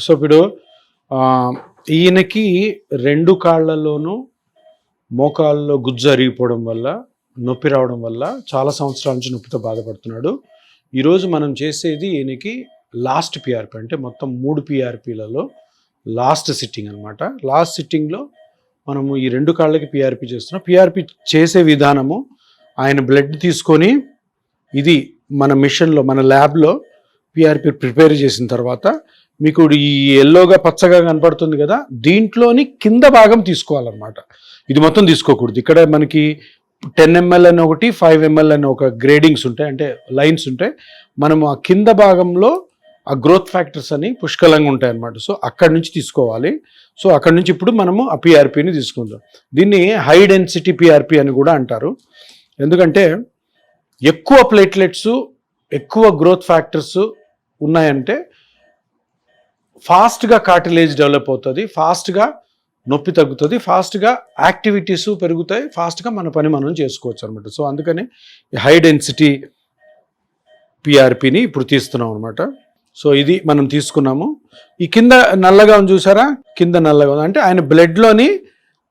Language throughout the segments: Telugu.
సో ఇప్పుడు ఈయనకి 2 కాళ్ళలోనూ మోకాల్లో గుజ్జు అరిగిపోవడం వల్ల నొప్పి రావడం వల్ల చాలా సంవత్సరాల నుంచి నొప్పితో బాధపడుతున్నాడు. ఈరోజు మనం చేసేది ఈయనకి లాస్ట్ పిఆర్పి, అంటే మొత్తం 3 పిఆర్పిలలో లాస్ట్ సిట్టింగ్ అనమాట. లాస్ట్ సిట్టింగ్లో మనము ఈ 2 కాళ్ళకి పిఆర్పి చేస్తున్నాం. పిఆర్పి చేసే విధానము, ఆయన బ్లడ్ తీసుకొని ఇది మన మిషన్లో మన ల్యాబ్లో పిఆర్పి ప్రిపేర్ చేసిన తర్వాత మీకు ఈ ఎల్లోగా పచ్చగా కనపడుతుంది కదా, దీంట్లోని కింద భాగం తీసుకోవాలన్నమాట. ఇది మొత్తం తీసుకోకూడదు. ఇక్కడ మనకి 10 ml అని ఒకటి, 5 ml అని ఒక గ్రేడింగ్స్ ఉంటాయి, అంటే లైన్స్ ఉంటాయి. మనం ఆ కింద భాగంలో ఆ గ్రోత్ ఫ్యాక్టర్స్ అని పుష్కలంగా ఉంటాయి అన్నమాట. సో అక్కడి నుంచి తీసుకోవాలి. సో అక్కడి నుంచి ఇప్పుడు మనము ఆ పిఆర్పిని తీసుకుందాం. దీన్ని హై డెన్సిటీ పిఆర్పి అని కూడా అంటారు. ఎందుకంటే ఎక్కువ ప్లేట్లెట్స్, ఎక్కువ గ్రోత్ ఫ్యాక్టర్స్ ఉన్నాయంటే ఫాస్ట్గా కార్టిలేజ్ డెవలప్ అవుతుంది, ఫాస్ట్గా నొప్పి తగ్గుతుంది, ఫాస్ట్గా యాక్టివిటీస్ పెరుగుతాయి, ఫాస్ట్గా మన పని మనం చేసుకోవచ్చు అనమాట. సో అందుకని హై డెన్సిటీ పిఆర్పిని ఇప్పుడు తీస్తున్నాం అనమాట. సో ఇది మనం తీసుకున్నాము. ఈ కింద నల్లగా ఉంది చూసారా, కింద నల్లగా ఉంది అంటే ఆయన బ్లడ్లోని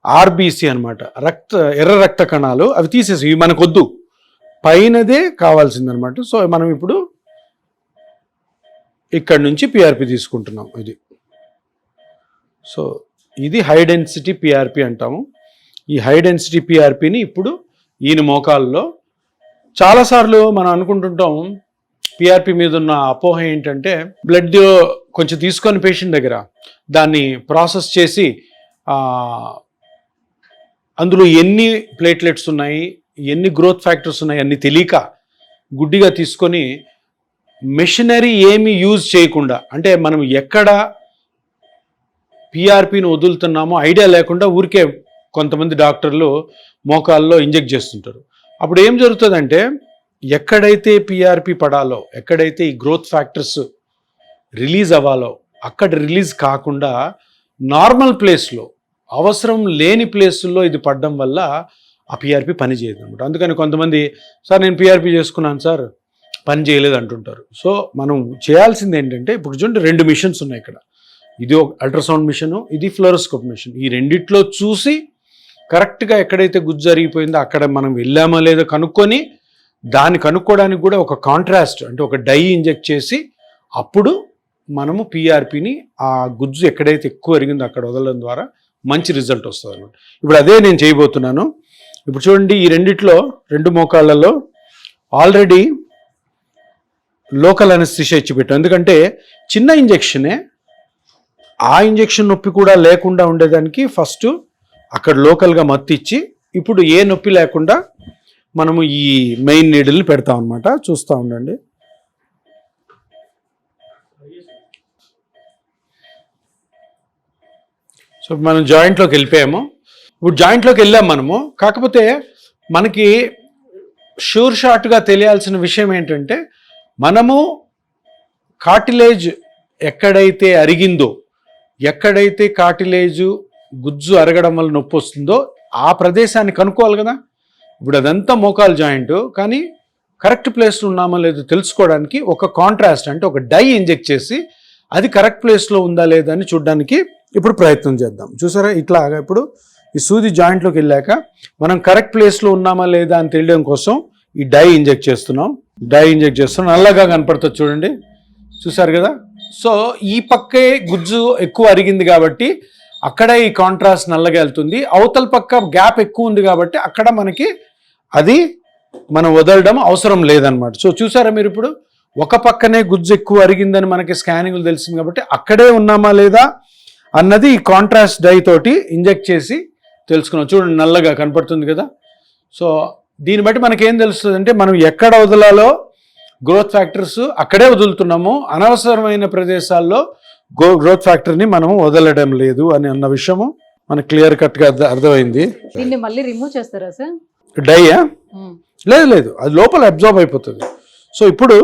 ఆర్బీసీ అనమాట, ఎర్ర రక్త కణాలు, అవి తీసేసి ఇవి మనకొద్దు, పైనదే కావాల్సిందనమాట. సో మనం ఇప్పుడు ఇక్కడ నుంచి పిఆర్పి తీసుకుంటున్నాం. ఇది సో ఇది హై డెన్సిటీ పిఆర్పి అంటాము. ఈ హై డెన్సిటీ పిఆర్పిని ఇప్పుడు ఈయన మోకాల్లో చాలాసార్లు మనం అనుకుంటుంటాం. పిఆర్పి మీద ఉన్న అపోహ ఏంటంటే బ్లడ్ కొంచెం తీసుకొని పేషెంట్ దగ్గర దాన్ని ప్రాసెస్ చేసి అందులో ఎన్ని ప్లేట్లెట్స్ ఉన్నాయి, ఎన్ని గ్రోత్ ఫ్యాక్టర్స్ ఉన్నాయి అన్ని తెలియక గుడ్డిగా తీసుకొని మెషినరీ ఏమి యూజ్ చేయకుండా, అంటే మనం ఎక్కడ పిఆర్పిని వదులుతున్నామో ఐడియా లేకుండా ఊరికే కొంతమంది డాక్టర్లు మోకాల్లో ఇంజెక్ట్ చేస్తుంటారు. అప్పుడు ఏం జరుగుతుందంటే ఎక్కడైతే పిఆర్పి పడాలో, ఎక్కడైతే ఈ గ్రోత్ ఫ్యాక్టర్స్ రిలీజ్ అవ్వాలో అక్కడ రిలీజ్ కాకుండా నార్మల్ ప్లేస్లో, అవసరం లేని ప్లేసుల్లో ఇది పడడం వల్ల ఆ పిఆర్పి పని చేయదు అనమాట. అందుకని కొంతమంది సార్ నేను పిఆర్పి చేసుకున్నాను సార్ పని చేయలేదు అంటుంటారు. సో మనం చేయాల్సింది ఏంటంటే ఇప్పుడు చూడండి 2 మిషన్స్ ఉన్నాయి ఇక్కడ. ఇది ఒక అల్ట్రాసౌండ్ మిషను, ఇది ఫ్లోరోస్కోప్ మిషన్. ఈ రెండిట్లో చూసి కరెక్ట్గా ఎక్కడైతే గుజ్జు జరిగిపోయిందో అక్కడ మనం వెళ్ళామో లేదో కనుక్కొని దాన్ని కనుక్కోవడానికి కూడా ఒక కాంట్రాస్ట్, అంటే ఒక డై ఇంజెక్ట్ చేసి అప్పుడు మనము పిఆర్పిని ఆ గుజ్జు ఎక్కడైతే ఎక్కువ ఎరిగిందో అక్కడ వదలడం ద్వారా మంచి రిజల్ట్ వస్తుంది అనమాట. ఇప్పుడు అదే నేను చేయబోతున్నాను. ఇప్పుడు చూడండి ఈ రెండిట్లో 2 మోకాళ్ళలో ఆల్రెడీ లోకల్ అనెస్థీషియా ఇచ్చి పెట్టాం. ఎందుకంటే చిన్న ఇంజెక్షనే, ఆ ఇంజెక్షన్ నొప్పి కూడా లేకుండా ఉండేదానికి ఫస్ట్ అక్కడ లోకల్గా మత్తు ఇచ్చి ఇప్పుడు ఏ నొప్పి లేకుండా మనము ఈ మెయిన్ నీడిల్ని పెడతాం అనమాట. చూస్తూ ఉండండి. సో మనం జాయింట్లోకి వెళ్ళిపోయాము. ఇప్పుడు జాయింట్లోకి వెళ్ళాం మనము. కాకపోతే మనకి షూర్ షార్ట్గా తెలియాల్సిన విషయం ఏంటంటే మనము కార్టిలేజ్ ఎక్కడైతే అరిగిందో, ఎక్కడైతే కార్టిలేజు గుజ్జు అరగడం వల్ల నొప్పి వస్తుందో ఆ ప్రదేశాన్ని కనుక్కోవాలి కదా. ఇప్పుడు అదంతా మోకాలు జాయింట్, కానీ కరెక్ట్ ప్లేస్లో ఉన్నామో లేదో తెలుసుకోవడానికి ఒక కాంట్రాస్ట్, అంటే ఒక డై ఇంజెక్ట్ చేసి అది కరెక్ట్ ప్లేస్లో ఉందా లేదా అని చూడడానికి ఇప్పుడు ప్రయత్నం చేద్దాం. చూసారా ఇట్లాగా ఇప్పుడు ఈ సూది జాయింట్లోకి వెళ్ళాక మనం కరెక్ట్ ప్లేస్లో ఉన్నామా లేదా అని తెలియడం కోసం ఈ డై ఇంజెక్ట్ చేస్తున్నాం. నల్లగా కనపడుతుంది చూడండి, చూసారు కదా. సో ఈ పక్కే గుజ్జు ఎక్కువ అరిగింది కాబట్టి అక్కడ ఈ కాంట్రాస్ట్ నల్లగా వెళ్తుంది. అవతల పక్క గ్యాప్ ఎక్కువ ఉంది కాబట్టి అక్కడ మనకి అది మనం వదలడం అవసరం లేదనమాట. సో చూసారా మీరు ఇప్పుడు ఒక పక్కనే గుజ్జు ఎక్కువ అరిగిందని మనకి స్కానింగ్లు తెలిసింది కాబట్టి అక్కడే ఉన్నామా లేదా అన్నది ఈ కాంట్రాస్ట్ డై తోటి ఇంజెక్ట్ చేసి తెలుసుకున్నాం. చూడండి నల్లగా కనపడుతుంది కదా. సో దీన్ని బట్టి మనకేం తెలుస్తుంది అంటే మనం ఎక్కడ వదలాలో గ్రోత్ ఫ్యాక్టర్స్ అక్కడే వదులుతున్నాము, అనవసరమైన ప్రదేశాల్లో గ్రోత్ ఫ్యాక్టర్ని మనము వదలడం లేదు అని అన్న విషయము మనకు క్లియర్ కట్గా అర్థమైంది. దీన్ని మళ్ళీ రిమూవ్ చేస్తారా సార్? డైయా? లేదు, అది లోపల అబ్జార్బ్ అయిపోతుంది. సో ఇప్పుడు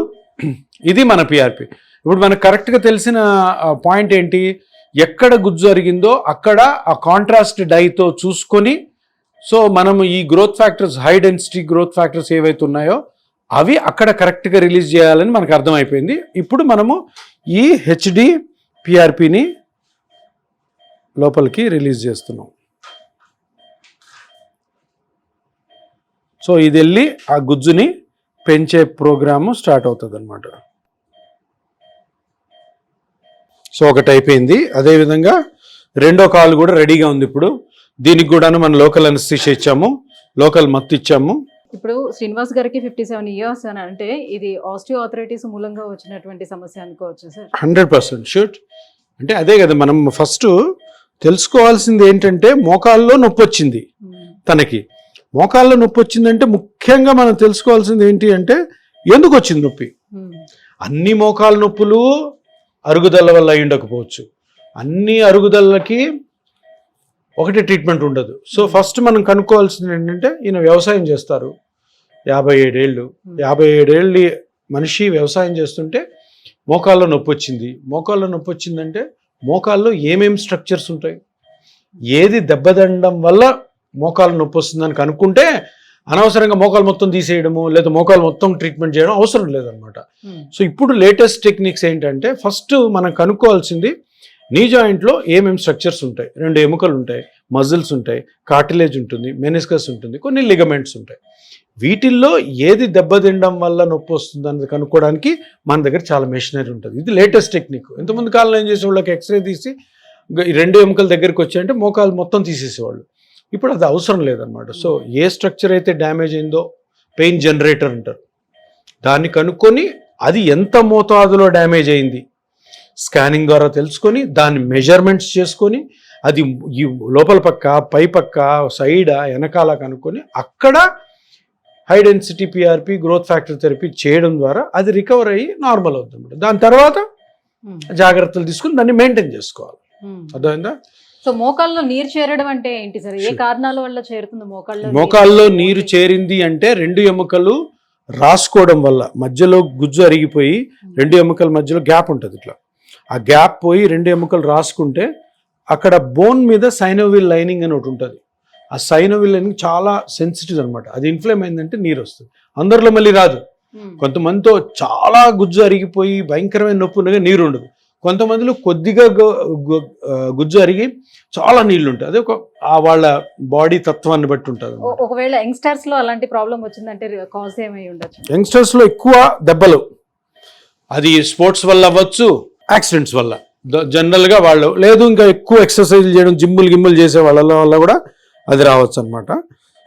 ఇది మన పిఆర్పి. ఇప్పుడు మనకు కరెక్ట్గా తెలిసిన పాయింట్ ఏంటి, ఎక్కడ గుజ్జు అరిగిందో అక్కడ ఆ కాంట్రాస్ట్ డైతో చూసుకొని, సో మనము ఈ growth factors, high density growth factors ఏవైతే ఉన్నాయో అవి అక్కడ కరెక్ట్గా రిలీజ్ చేయాలని మనకు అర్థమైపోయింది. ఇప్పుడు మనము ఈ హెచ్డి పిఆర్పిని లోపలికి రిలీజ్ చేస్తున్నాం. సో ఇది వెళ్ళి ఆ గుజ్జుని పెంచే ప్రోగ్రాము స్టార్ట్ అవుతుంది అనమాట. సో ఒకటి అయిపోయింది. అదేవిధంగా రెండో కాలు కూడా రెడీగా ఉంది. ఇప్పుడు దీనికి కూడాను మనం లోకల్ అనస్థీషియా ఇచ్చాము, లోకల్ మత్తు ఇచ్చాము. ఇప్పుడు శ్రీనివాస్ గారికి 57 years అని అంటే ఇది ఆస్టియోఆర్థరైటిస్ మూలంగా వచ్చినటువంటి సమస్య అనుకోవచ్చు సార్? 100% షూట్. అంటే అదే కదా మనం ఫస్ట్ తెలుసుకోవాల్సింది ఏంటంటే మోకాల్లో నొప్పి వచ్చింది తనకి. మోకాల్లో నొప్పి వచ్చిందంటే ముఖ్యంగా మనం తెలుసుకోవాల్సింది ఏంటి అంటే ఎందుకు వచ్చింది నొప్పి. అన్ని మోకాలు నొప్పులు అరుగుదల వల్ల అయి ఉండకపోవచ్చు, అన్ని అరుగుదలకి ఒకటి ట్రీట్మెంట్ ఉండదు. సో ఫస్ట్ మనం కనుక్కోవాల్సింది ఏంటంటే ఈయన వ్యవసాయం చేస్తారు, 57 ఏళ్ళు, 57 మనిషి వ్యవసాయం చేస్తుంటే మోకాల్లో నొప్పి వచ్చింది. మోకాల్లో నొప్పి వచ్చిందంటే మోకాల్లో ఏమేమి స్ట్రక్చర్స్ ఉంటాయి, ఏది దెబ్బతినడం వల్ల మోకాలు నొప్పి వస్తుందని కనుక్కుంటే అనవసరంగా మోకాలు మొత్తం తీసేయడము లేదా మోకాలు మొత్తం ట్రీట్మెంట్ చేయడం అవసరం లేదనమాట. సో ఇప్పుడు లేటెస్ట్ టెక్నిక్స్ ఏంటంటే ఫస్ట్ మనం కనుక్కోవాల్సింది నీ జాయింట్లో ఏమేమి స్ట్రక్చర్స్ ఉంటాయి. 2 ఎముకలు ఉంటాయి, మజిల్స్ ఉంటాయి, కార్టిలేజ్ ఉంటుంది, మెనిస్కస్ ఉంటుంది, కొన్ని లిగమెంట్స్ ఉంటాయి. వీటిల్లో ఏది దెబ్బతినడం వల్ల నొప్పి వస్తుంది అన్నది కనుక్కోవడానికి మన దగ్గర చాలా మెషినరీ ఉంటుంది. ఇది లేటెస్ట్ టెక్నిక్. ఇంతకుముందు కాలంలో ఏం చేసేవాళ్ళకి ఎక్స్రే తీసి 2 ఎముకల దగ్గరికి వచ్చాయంటే మోకాలు మొత్తం తీసేసేవాళ్ళు. ఇప్పుడు అది అవసరం లేదనమాట. సో ఏ స్ట్రక్చర్ అయితే డ్యామేజ్ అయిందో పెయిన్ జనరేటర్ అంటారు, దాన్ని కనుక్కొని అది ఎంత మోతాదులో డ్యామేజ్ అయింది స్కానింగ్ ద్వారా తెలుసుకొని దాన్ని మెజర్మెంట్స్ చేసుకొని అది ఈ లోపల పక్క, పై పక్క, సైడా, వెనకాల కనుక్కొని అక్కడ high density PRP, growth factor therapy చేయడం ద్వారా అది రికవర్ అయ్యి నార్మల్ అవుతుంది అనమాట. దాని తర్వాత జాగ్రత్తలు తీసుకుని దాన్ని మెయింటైన్ చేసుకోవాలి. అర్థమైందా? సో మోకాల్లో నీరు చేరడం అంటే ఏంటి సార్? ఏ కారణాల వల్ల చేరుతుంది మోకాల్లో నీరు చేరింది అంటే 2 ఎముకలు రాసుకోవడం వల్ల మధ్యలో గుజ్జు అరిగిపోయి 2 ఎముకల మధ్యలో గ్యాప్ ఉంటుంది. ఇట్లా ఆ గ్యాప్ పోయి 2 ఎముకలు రాసుకుంటే అక్కడ బోన్ మీద సైనోవిల్ లైనింగ్ అని ఒకటి ఉంటుంది. ఆ సైనోవిల్ లైనింగ్ చాలా సెన్సిటివ్ అనమాట. అది ఇన్ఫ్లేమ్ అయిందంటే నీరు వస్తుంది. అందరిలో మళ్ళీ రాదు. కొంతమందితో చాలా గుజ్జు అరిగిపోయి భయంకరమైన నొప్పి ఉండగా నీరు ఉండదు. కొంతమందిలో కొద్దిగా గుజ్జు అరిగి చాలా నీళ్లు ఉంటాయి. అదే వాళ్ళ బాడీ తత్వాన్ని బట్టి ఉంటుంది. ఒకవేళ యంగ్స్టర్స్ లో అలాంటి ప్రాబ్లం వచ్చిందంటే కాజ్ ఏమై ఉండొచ్చు? యంగ్స్టర్స్ లో ఎక్కువ దెబ్బలు, అది స్పోర్ట్స్ వల్ల అవ్వచ్చు, యాక్సిడెంట్స్ వల్ల జనరల్ గా వాళ్ళు, లేదు ఇంకా ఎక్కువ ఎక్సర్సైజ్ చేయడం, జిమ్ములు చేసే వాళ్ళ వల్ల కూడా అది రావచ్చు అనమాట.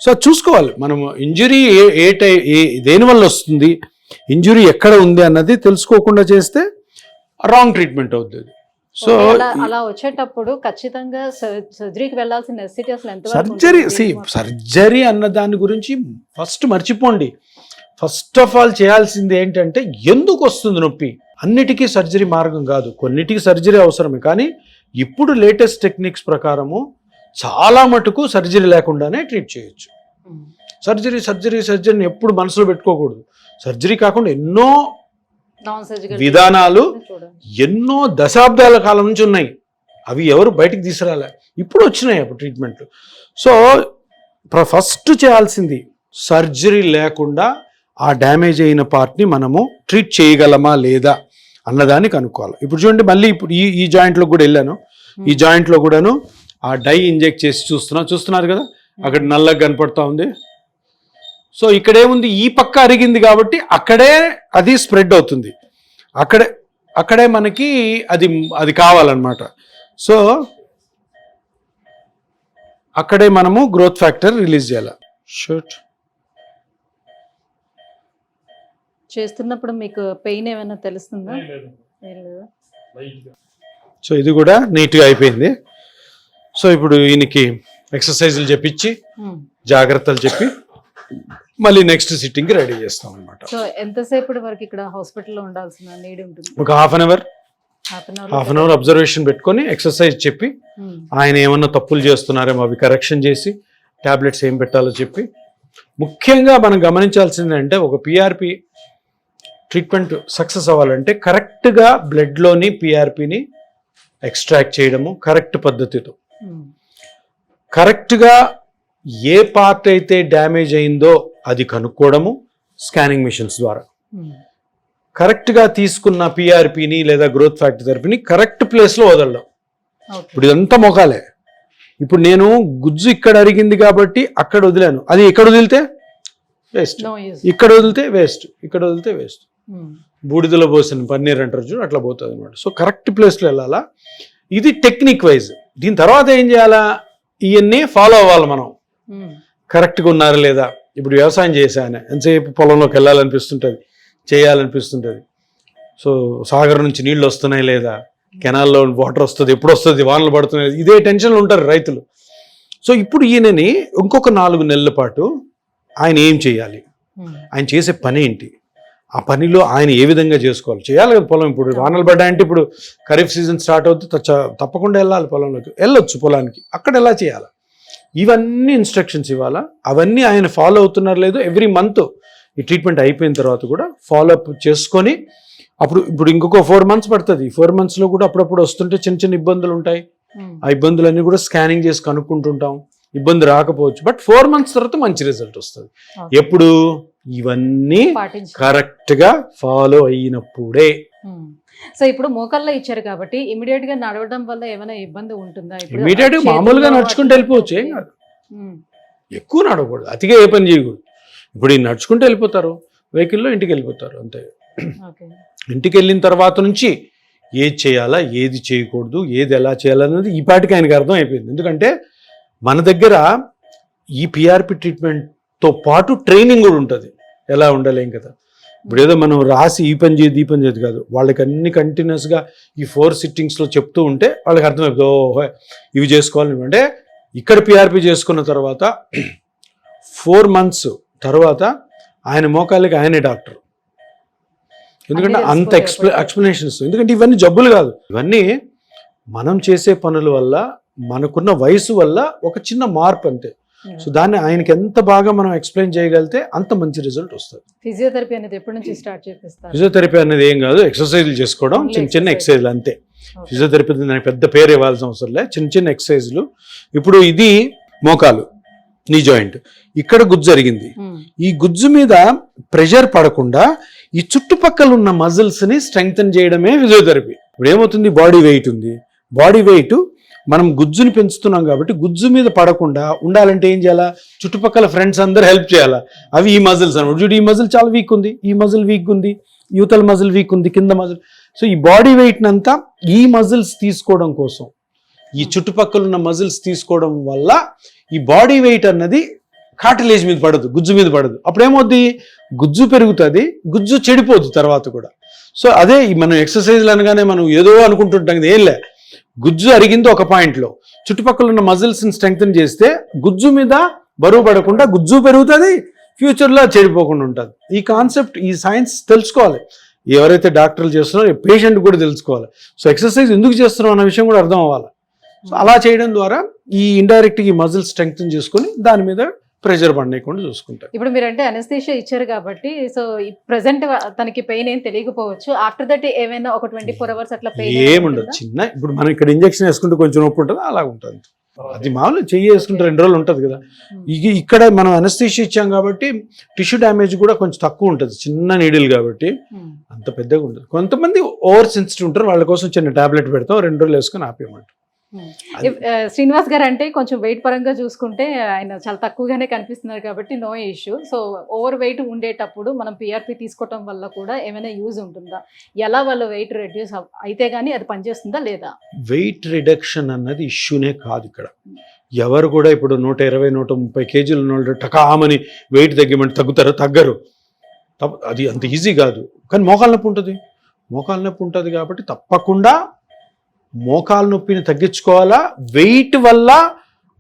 సో చూసుకోవాలి మనం ఇంజురీ దేనివల్ల వస్తుంది, ఇంజురీ ఎక్కడ ఉంది అన్నది తెలుసుకోకుండా చేస్తే రాంగ్ ట్రీట్మెంట్ అవుతుంది. సో అలా వచ్చేటప్పుడు ఖచ్చితంగా సర్జరీకి వెళ్ళాల్సిన నెసెసిటీ అసలు ఎంత? సర్జరీ అన్న దాని గురించి ఫస్ట్ మర్చిపోండి. ఫస్ట్ ఆఫ్ ఆల్ చేయాల్సింది ఏంటంటే ఎందుకు వస్తుంది నొప్పి. అన్నిటికీ సర్జరీ మార్గం కాదు, కొన్నిటికి సర్జరీ అవసరమే. కానీ ఇప్పుడు లేటెస్ట్ టెక్నిక్స్ ప్రకారము చాలా మటుకు సర్జరీ లేకుండానే ట్రీట్ చేయొచ్చు. సర్జరీని ఎప్పుడు మనసులో పెట్టుకోకూడదు. సర్జరీ కాకుండా ఎన్నో విధానాలు ఎన్నో దశాబ్దాల కాలం నుంచి ఉన్నాయి. అవి ఎవరు బయటికి తీసుకురాలే, ఇప్పుడు వచ్చినాయి అప్పుడు ట్రీట్మెంట్లు. సో ఫస్ట్ చేయాల్సింది సర్జరీ లేకుండా ఆ డ్యామేజ్ అయిన పార్ట్ని మనము ట్రీట్ చేయగలమా లేదా అన్నదాన్ని కనుక్కోవాలి. ఇప్పుడు చూడండి, మళ్ళీ ఇప్పుడు ఈ జాయింట్లో కూడా వెళ్ళాను. ఈ జాయింట్లో కూడాను ఆ డై ఇంజెక్ట్ చేసి చూస్తున్నారు కదా, అక్కడ నల్లగా కనపడతా ఉంది. సో ఇక్కడేముంది, ఈ పక్క అరిగింది కాబట్టి అక్కడే అది స్ప్రెడ్ అవుతుంది, అక్కడే మనకి అది కావాలన్నమాట. సో అక్కడే మనము గ్రోత్ ఫ్యాక్టర్ రిలీజ్ చేయాలి. షూట్ చేస్తున్నప్పుడు మీకు పెయిన్ ఏమైనా తెలుస్తుందా? సో ఇది కూడా నీట్గా అయిపోయింది. సో ఇప్పుడు ఈయనకి ఎక్సర్సైజులు చెప్పించి జాగ్రత్తలు చెప్పి మళ్ళీ నెక్స్ట్ సిట్టింగ్కి రెడీ చేస్తాం అనమాట. సో ఎంతసేపటి వరకు ఇక్కడ హాస్పిటల్లో ఉండాల్సిన నీడ్ ఉంటుంది? ఒక హాఫ్ అన్ అవర్ అబ్జర్వేషన్ పెట్టుకొని ఎక్సర్సైజ్ చెప్పి ఆయన ఏమన్నా తప్పులు చేస్తున్నారేమో అవి కరెక్షన్ చేసి టాబ్లెట్స్ ఏం పెట్టాలో చెప్పి, ముఖ్యంగా మనం గమనించాల్సింది అంటే ఒక పిఆర్పి ట్రీట్మెంట్ సక్సెస్ అవ్వాలంటే కరెక్ట్గా బ్లడ్లోని పిఆర్పిని ఎక్స్ట్రాక్ట్ చేయడము, కరెక్ట్ పద్ధతితో కరెక్ట్గా ఏ పార్ట్ అయితే డ్యామేజ్ అయిందో అది కనుక్కోవడము స్కానింగ్ మిషన్స్ ద్వారా, కరెక్ట్గా తీసుకున్న పిఆర్పిని లేదా గ్రోత్ ఫ్యాక్టర్ థెరపీని కరెక్ట్ ప్లేస్లో వదలడం. ఓకే. ఇప్పుడు ఇదంతా మోకాలే. ఇప్పుడు నేను గుజ్జు ఇక్కడ అరిగింది కాబట్టి అక్కడ వదిలాను, అది ఇక్కడ వదిలితే వేస్ట్, No use. ఇక్కడ వదిలితే వేస్ట్, ఇక్కడ వదిలితే వేస్ట్. బూడిదలో పోసిన పన్నీర్ అంటారు చూడు, అట్లా పోతుంది అనమాట. సో కరెక్ట్ ప్లేస్లో వెళ్ళాలా. ఇది టెక్నిక్ వైజ్. దీని తర్వాత ఏం చేయాలా, ఇవన్నీ ఫాలో అవ్వాలి మనం. కరెక్ట్గా ఉన్నారా లేదా. ఇప్పుడు వ్యవసాయం చేశాను, ఎంతసేపు పొలంలోకి వెళ్ళాలనిపిస్తుంటుంది, చేయాలనిపిస్తుంటుంది. సో సాగర్ నుంచి నీళ్ళు వస్తున్నాయి లేదా, కెనాల్లో వాటర్ వస్తుంది, ఎప్పుడు వస్తుంది, వానలు పడుతున్నాయి, ఇదే టెన్షన్లో ఉంటారు రైతులు. సో ఇప్పుడు ఈయనని ఇంకొక 4 నెలల పాటు ఆయన ఏం చేయాలి, ఆయన చేసే పని ఏంటి, ఆ పనిలో ఆయన ఏ విధంగా చేసుకోవాలి, చేయాలి కదా పొలం. ఇప్పుడు వానలు పడ్డాయంటే ఇప్పుడు ఖరీఫ్ సీజన్ స్టార్ట్ అవుతుంది, తప్పకుండా వెళ్ళాలి పొలంలోకి, వెళ్ళొచ్చు పొలానికి, అక్కడ ఎలా చేయాలి, ఇవన్నీ ఇన్స్ట్రక్షన్స్ ఇవ్వాలా. అవన్నీ ఆయన ఫాలో అవుతున్నారు లేదు, ఎవ్రీ మంత్ ఈ ట్రీట్మెంట్ అయిపోయిన తర్వాత కూడా ఫాలో అప్ చేసుకొని, ఇప్పుడు ఇంకొక 4 months పడుతుంది. 4 monthsలో కూడా అప్పుడప్పుడు వస్తుంటే చిన్న చిన్న ఇబ్బందులు ఉంటాయి. ఆ ఇబ్బందులన్నీ కూడా స్కానింగ్ చేసి కనుక్కుంటుంటాం. ఇబ్బంది రాకపోవచ్చు, బట్ 4 months తర్వాత మంచి రిజల్ట్ వస్తుంది. ఎప్పుడు ఇవన్నీ కరెక్ట్ గా ఫాలో అయినప్పుడే. సో ఇప్పుడు మోకాల్లో ఇచ్చారు కాబట్టి ఇమీడియట్ గా నడవడం వల్ల ఏమైనా ఇబ్బంది ఉంటుందా? ఇమీడియట్ గా మామూలుగా నడుచుకుంటూ వెళ్ళిపోవచ్చు, ఏం కాదు. ఎక్కువ నడవకూడదు, అతిగా ఏ పని చేయకూడదు. ఇప్పుడు ఈ నడుచుకుంటూ వెళ్ళిపోతారు, వెహికల్లో ఇంటికి వెళ్ళిపోతారు అంతే. ఇంటికి వెళ్ళిన తర్వాత నుంచి ఏది చేయాలా, ఏది చేయకూడదు, ఏది ఎలా చేయాలన్నది ఈ పాటికి ఆయనకి అర్థం అయిపోయింది. ఎందుకంటే మన దగ్గర ఈ పిఆర్పి ట్రీట్మెంట్తో పాటు ట్రైనింగ్ కూడా ఉంటుంది, ఎలా ఉండాలేం కదా. ఇప్పుడు ఏదో మనం రాసి ఈ పని చేయదు కాదు, వాళ్ళకి అన్ని కంటిన్యూస్గా ఈ 4 sittings చెప్తూ ఉంటే వాళ్ళకి అర్థమైపోతుంది, ఓహో ఇవి చేసుకోవాలి. అంటే ఇక్కడ పిఆర్పి చేసుకున్న తర్వాత 4 months తర్వాత ఆయన మోకాళ్ళకి ఆయనే డాక్టర్. ఎందుకంటే అంత ఎక్స్ప్లెనేషన్స్, ఎందుకంటే ఇవన్నీ జబ్బులు కాదు, ఇవన్నీ మనం చేసే పనుల వల్ల, మనకున్న వయసు వల్ల ఒక చిన్న మార్పు అంతే. సో దాన్ని ఆయనకి ఎంత బాగా మనం ఎక్స్ప్లెయిన్ చేయగలిగితే అంత మంచి రిజల్ట్ వస్తుంది. ఫిజియోథెరపీ అనేది ఎప్పటి నుంచి స్టార్ట్ చేపిస్తారు? ఫిజియోథెరపీ అనేది ఏం కాదు, ఎక్సర్సైజ్లు చేసుకోవడం, చిన్న ఎక్సర్సైజ్లు అంతే. ఫిజియోథెరపీ దానికి పెద్ద పేరు ఇవ్వాల్సిన అవసరం లేదు, చిన్న ఎక్సర్సైజ్లు. ఇప్పుడు ఇది మోకాలు, నీ జాయింట్, ఇక్కడ గుజ్జు జరిగింది. ఈ గుజ్జు మీద ప్రెషర్ పడకుండా ఈ చుట్టుపక్కల ఉన్న మజిల్స్ ని స్ట్రెంగ్తన్ చేయడమే ఫిజియోథెరపీ. ఇప్పుడు ఏమవుతుంది, బాడీ వెయిట్ ఉంది, బాడీ వెయిట్ మనం గుజ్జుని పెంచుతున్నాం కాబట్టి గుజ్జు మీద పడకుండా ఉండాలంటే ఏం చేయాలా, చుట్టుపక్కల ఫ్రెండ్స్ అందరూ హెల్ప్ చేయాలా. అవి ఈ మజిల్స్ అనమాట. చూడు, ఈ మజిల్ చాలా వీక్ ఉంది, ఈ మజిల్ వీక్ ఉంది, యూతల మజిల్ వీక్ ఉంది, కింద మజిల్. సో ఈ బాడీ వెయిట్ అంతా ఈ మజిల్స్ తీసుకోవడం కోసం, ఈ చుట్టుపక్కల ఉన్న మజిల్స్ తీసుకోవడం వల్ల ఈ బాడీ వెయిట్ అన్నది కార్టిలేజ్ మీద పడదు, గుజ్జు మీద పడదు. అప్పుడేమవుద్ది, గుజ్జు పెరుగుతుంది, గుజ్జు చెడిపోదు తర్వాత కూడా. సో అదే మనం ఎక్సర్సైజ్లు అనగానే మనం ఏదో అనుకుంటుంటాం, ఏం లే, గుజ్జు అరిగింది ఒక పాయింట్లో, చుట్టుపక్కల ఉన్న మజిల్స్ని స్ట్రెంగ్తన్ చేస్తే గుజ్జు మీద బరువు పడకుండా గుజ్జు పెరుగుతుంది, ఫ్యూచర్లో చెడిపోకుండా ఉంటుంది. ఈ కాన్సెప్ట్, ఈ సైన్స్ తెలుసుకోవాలి ఎవరైతే డాక్టర్లు చేస్తున్నారో, పేషెంట్ కూడా తెలుసుకోవాలి. సో ఎక్సర్సైజ్ ఎందుకు చేస్తున్నాం అన్న విషయం కూడా అర్థం అవ్వాలి. సో అలా చేయడం ద్వారా ఈ ఇండైరెక్ట్గా ఈ మజిల్ స్ట్రెంగ్తన్ చేసుకొని దాని మీద ప్రెషర్ పడకుండా చూసుకుంటారు. ఇప్పుడు మీరంటే అనస్థీషియా ఇచ్చారు కాబట్టి, సో ప్రెసెంట్ తనకి పెయిన్ ఏం తెలియకపోవచ్చు, ఆఫ్టర్ దట్ ఏమైనా ఒక 24 hours అట్లా పెయిన్ ఏముండదు, చిన్న, ఇప్పుడు మనం ఇక్కడ ఇంజెక్షన్ వేసుకుంటే కొంచెం నొప్పి ఉంటుంది, అలా ఉంటుంది. అది మామూలు చెయ్యి వేసుకుంటే 2 రోజులు ఉంటుంది కదా. ఇక్కడ మనం అనస్థీషియా ఇచ్చాం కాబట్టి టిష్యూ డ్యామేజ్ కూడా కొంచెం తక్కువ ఉంటుంది, చిన్న నీడిల్ కాబట్టి అంత పెద్దగా ఉంటుంది. కొంతమంది ఓవర్ సెన్సిటివ్ ఉంటారు, వాళ్ళ కోసం చిన్న టాబ్లెట్ పెడతాం, 2 రోజులు వేసుకొని ఆపేయమంటారు. శ్రీనివాస్ గారు అంటే కొంచెం వెయిట్ పరంగా చూసుకుంటే ఆయన చాలా తక్కువగానే కనిపిస్తున్నారు కాబట్టి no issue. So over weight ఉండేటప్పుడు మనం పిఆర్పి తీసుకోవటం వల్ల కూడా ఏమైనా యూజ్ ఉంటుందా, ఎలా వాళ్ళ వెయిట్ రెడ్యూస్ అయితే కానీ అది పనిచేస్తుందా లేదా? వెయిట్ రిడక్షన్ అన్నది ఇష్యూనే కాదు ఇక్కడ. ఎవరు కూడా ఇప్పుడు 120-130 kgs ఉన్న టకామని వెయిట్ తగ్గమంటే తగ్గరు, అది అంత ఈజీ కాదు. కానీ మోకాలు నొప్పి ఉంటుంది కాబట్టి తప్పకుండా మోకాలు నొప్పిని తగ్గించుకోవాలా. వెయిట్ వల్ల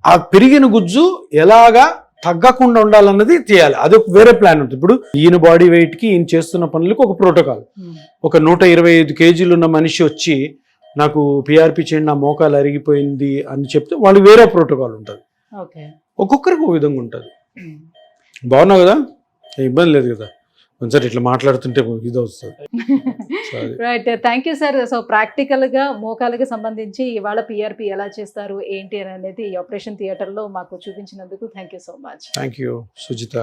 ఆ పెరిగిన గుజ్జు ఎలాగా తగ్గకుండా ఉండాలన్నది చేయాలి, అది ఒక వేరే ప్లాన్ ఉంటుంది. ఇప్పుడు ఈయన బాడీ వెయిట్కి ఈయన చేస్తున్న పనులకు ఒక ప్రోటోకాల్. ఒక 125 kgs ఉన్న మనిషి వచ్చి నాకు పిఆర్పి చేయండి, నా మోకాలు అరిగిపోయింది అని చెప్తే వాళ్ళు వేరే ప్రోటోకాల్ ఉంటుంది. ఒక్కొక్కరికి ఒక విధంగా ఉంటుంది. బాగున్నావు కదా, ఇబ్బంది లేదు కదా, కొంచెం ఇట్లా మాట్లాడుతుంటే ఇది వస్తుంది. Right, thank you sir. So ప్రాక్టికల్గా మోకాలకి సంబంధించి ఇవాళ పిఆర్పి ఎలా చేస్తారు ఏంటి అనేది ఈ ఆపరేషన్ థియేటర్లో మాకు చూపించినందుకు thank you so much. Thank you Sujitha.